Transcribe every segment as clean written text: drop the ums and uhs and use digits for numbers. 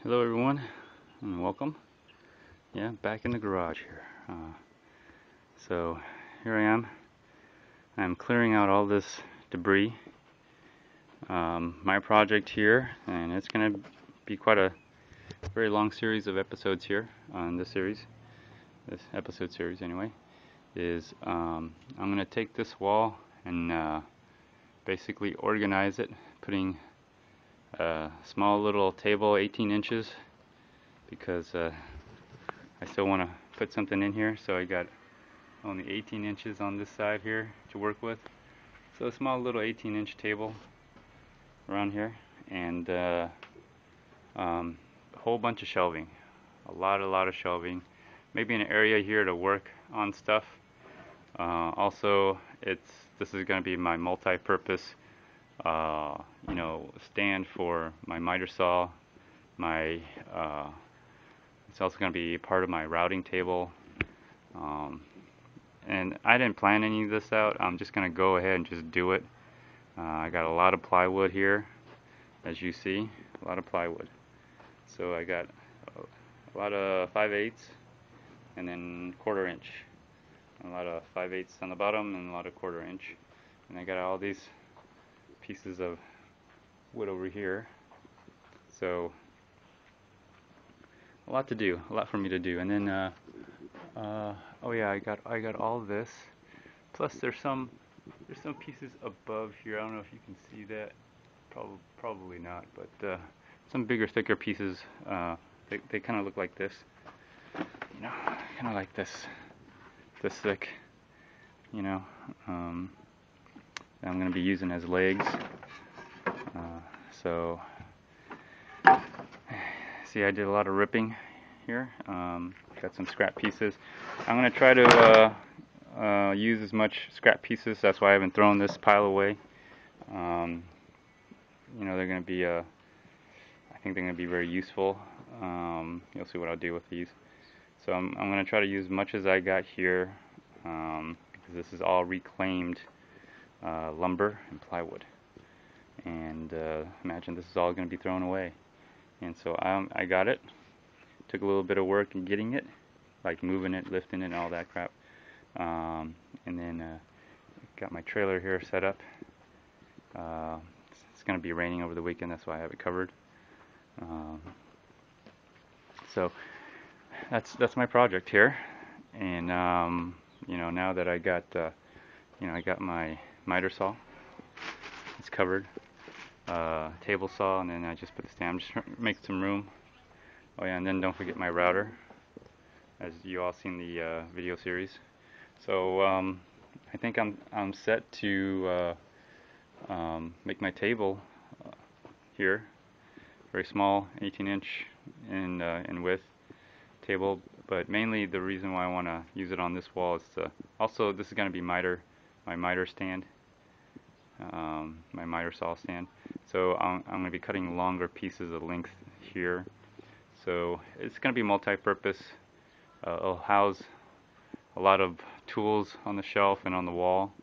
Hello everyone and welcome. Yeah, back in the garage here. So here I am. I'm clearing out all this debris. My project here, and it's going to be quite a very long series of episodes here on this series. This episode series anyway, is I'm going to take this wall and basically organize it, putting a small little table 18 inches because I still want to put something in here, so I got only 18 inches on this side here to work with. So a small little 18-inch table around here, and a whole bunch of shelving, a lot of shelving, maybe an area here to work on stuff. Also, this is going to be my multi-purpose stand for my miter saw. It's also going to be part of my routing table. And I didn't plan any of this out. I'm just going to go ahead and just do it. I got a lot of plywood here, as you see, a lot of plywood. So I got a lot of 5/8 and then 1/4 inch. A lot of 5/8 on the bottom and a lot of 1/4 inch. And I got all these pieces of wood over here. So a lot to do, a lot for me to do. And then oh yeah, I got all this. Plus there's some pieces above here. I don't know if you can see that. Probably not, but some bigger, thicker pieces. They kind of look like this. Kind of like this thick. I'm going to be using as legs. So see, I did a lot of ripping here. Got some scrap pieces. I'm going to try to use as much scrap pieces. That's why I haven't thrown this pile away. They're going to be I think they're going to be very useful. You'll see what I'll do with these. So I'm going to try to use as much as I got here, because this is all reclaimed lumber and plywood. And imagine this is all going to be thrown away. And so I got it. Took a little bit of work in getting it, like moving it, lifting it, and all that crap. And then got my trailer here set up. It's going to be raining over the weekend, that's why I have it covered. So that's my project here. And now that I got I got my miter saw, it's covered. Table saw, and then I just put the stand. I'm just trying to make some room. Oh yeah, and then don't forget my router, as you all seen the video series. So I think I'm set to make my table here. Very small, 18-inch in width table. But mainly the reason why I want to use it on this wall is also this is going to be my miter stand, my miter saw stand. So I'm going to be cutting longer pieces of length here. So it's going to be multi-purpose. It'll house a lot of tools on the shelf and on the wall.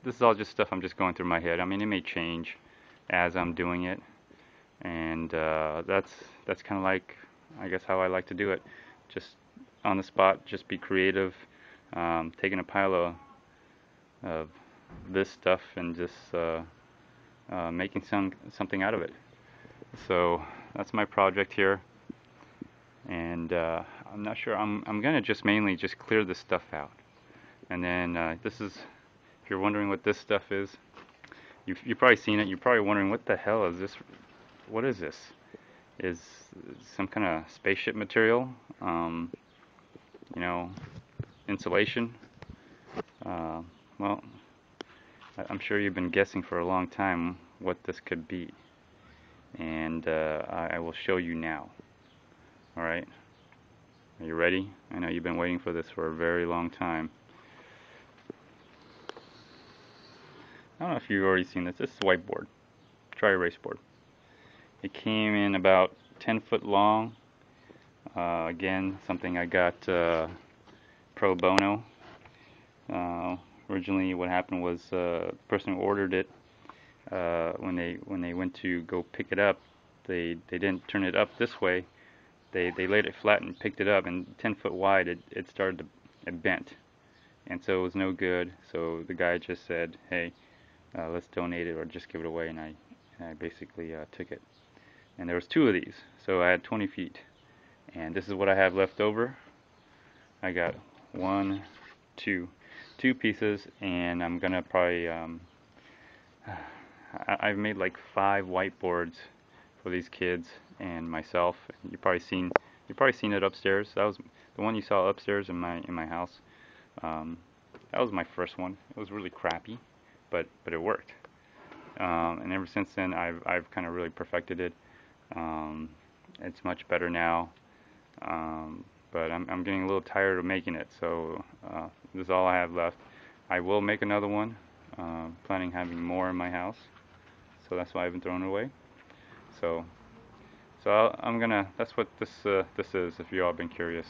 This is all just stuff I'm just going through my head. I mean, it may change as I'm doing it, and that's kind of like, I guess, how I like to do it. Just on the spot, just be creative, taking a pile of this stuff and just making something out of it. So that's my project here, and I'm not sure. I'm gonna just mainly just clear this stuff out, and then this is, if you're wondering what this stuff is, you've probably seen it. You're probably wondering, what the hell is this? What is this? Is some kind of spaceship material? Insulation. Well, I'm sure you've been guessing for a long time what this could be, and I will show you now. Alright, are you ready? I know you've been waiting for this for a very long time. I don't know if you've already seen this. This is a whiteboard, dry erase board. It came in about 10 foot long. Again, something I got pro bono. Originally what happened was the person who ordered it, when they went to go pick it up, they didn't turn it up this way. They laid it flat and picked it up, and 10 foot wide, it started to, it bent, and so it was no good. So the guy just said, hey, let's donate it or just give it away, and I basically took it. And there was 2 of these, so I had 20 feet, and this is what I have left over. I got 1, 2, 2 pieces, and I'm gonna probably I've made like 5 whiteboards for these kids and myself. You've probably seen it upstairs. That was the one you saw upstairs in my house. Um, that was my first one. It was really crappy, but it worked. And ever since then, I've kind of really perfected it. It's much better now. But I'm getting a little tired of making it, so this is all I have left. I will make another one. Planning having more in my house, so that's why I haven't thrown it away. So I'm gonna. That's what this is. If you all been curious,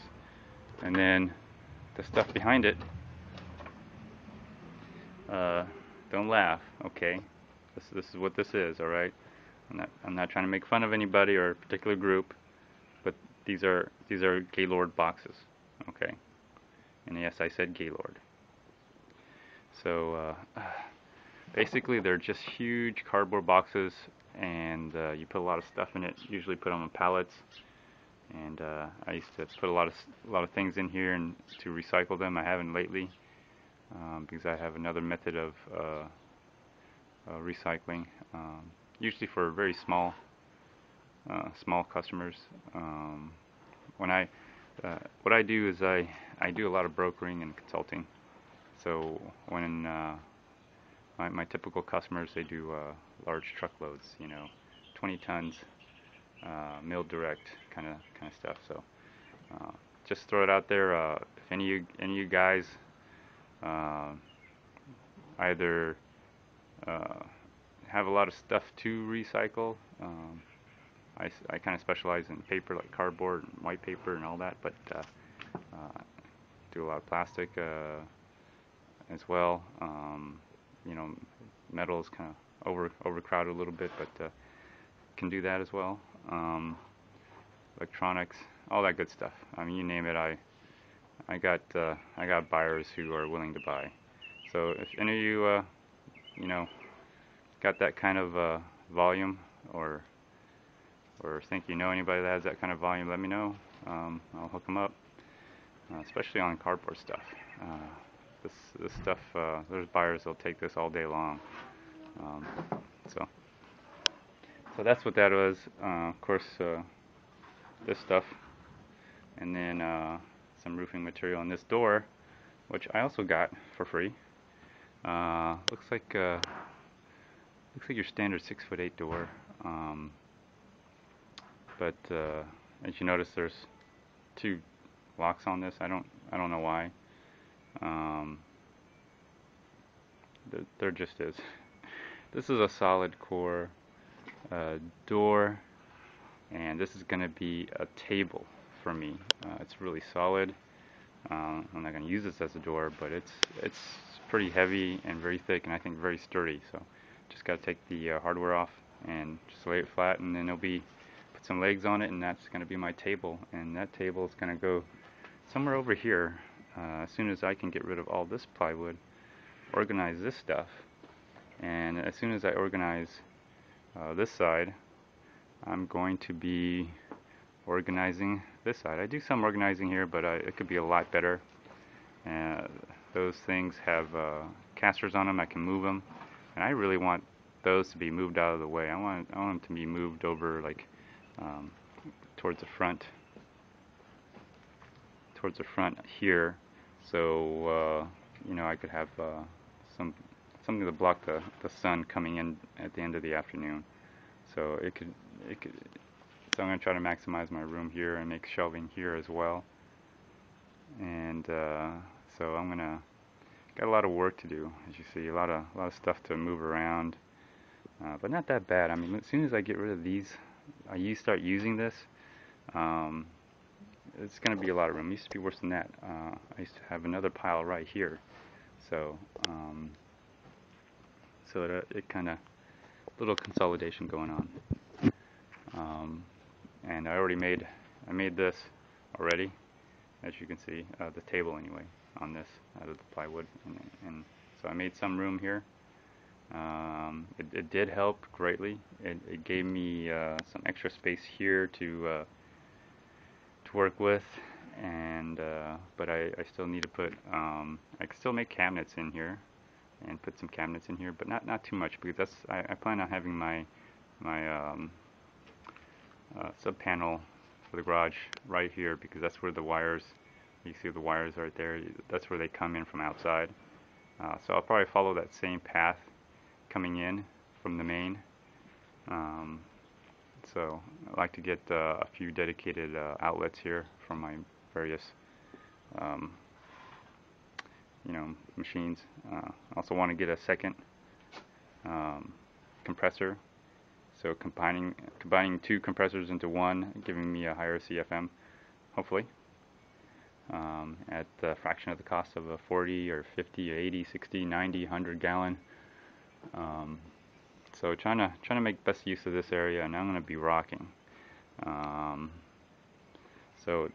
and then the stuff behind it. Don't laugh, okay? This is what this is. All right. I'm not trying to make fun of anybody or a particular group, but these are Gaylord boxes, okay? And yes, I said Gaylord. So basically, they're just huge cardboard boxes, and you put a lot of stuff in it. Usually put them on pallets, and I used to put a lot of things in here and to recycle them. I haven't lately because I have another method of recycling. Usually for very small customers. When what I do is I do a lot of brokering and consulting. So when my typical customers, they do large truckloads, 20 tons, mill direct kind of stuff. So just throw it out there. If any of you guys either have a lot of stuff to recycle, I kind of specialize in paper like cardboard and white paper and all that, but do a lot of plastic as well. Metal is kind of overcrowded a little bit, but can do that as well. Electronics, all that good stuff. I mean, you name it. I got buyers who are willing to buy. So if any of you got that kind of volume, or think you know anybody that has that kind of volume, let me know. I'll hook them up, especially on cardboard stuff. This stuff, there's buyers that'll take this all day long. So that's what that was. Of course, this stuff, and then some roofing material on this door, which I also got for free. Looks like your standard 6'8" door. But as you notice, there's 2 locks on this. I don't know why. There just is. This is a solid core door, and this is going to be a table for me. It's really solid. I'm not going to use this as a door, but it's pretty heavy and very thick, and I think very sturdy. So just got to take the hardware off and just lay it flat, and then put some legs on it, and that's going to be my table. And that table is going to go somewhere over here. As soon as I can get rid of all this plywood, organize this stuff, and as soon as I organize this side, I'm going to be organizing this side. I do some organizing here, but it could be a lot better. Those things have casters on them. I can move them, and I really want those to be moved out of the way. I want them to be moved over like towards the front here, so I could have something to block the sun coming in at the end of the afternoon. So so I'm going to try to maximize my room here and make shelving here as well. And so got a lot of work to do, as you see, a lot of stuff to move around, but not that bad. I mean, as soon as I get rid of these, start using this, it's going to be a lot of room. It used to be worse than that. I used to have another pile right here, so that it kind of little consolidation going on. and I made this already, as you can see, the table anyway, on this out of the plywood, and so I made some room here. It did help greatly. It gave me some extra space here to work with, and but I still need to put I can still make cabinets in here and put some cabinets in here, but not too much, because I plan on having my sub panel for the garage right here, because that's where the wires, you see the wires right there, that's where they come in from outside. So I'll probably follow that same path coming in from the main. So I like to get a few dedicated outlets here from my various machines. I also want to get a second compressor, so combining two compressors into one, giving me a higher CFM, hopefully, at a fraction of the cost of a 40 or 50 or 80, 60, 90, 100 gallon. So trying to make best use of this area, and I'm going to be rocking. So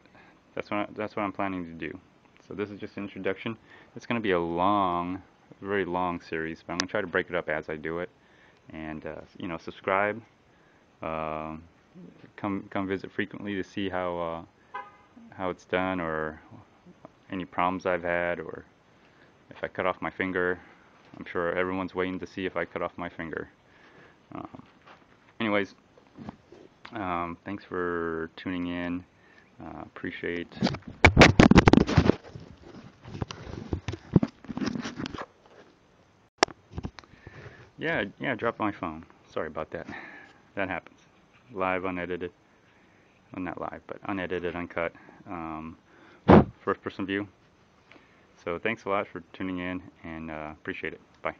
that's what I'm planning to do. So this is just an introduction. It's going to be a very long series, but I'm going to try to break it up as I do it. And subscribe. Come visit frequently to see how it's done, or any problems I've had, or if I cut off my finger. I'm sure everyone's waiting to see if I cut off my finger. Anyways, thanks for tuning in. Appreciate. Yeah, I dropped my phone. Sorry about that. That happens. Live, unedited. Well, not live, but unedited, uncut. First person view. So thanks a lot for tuning in, and appreciate it. Bye.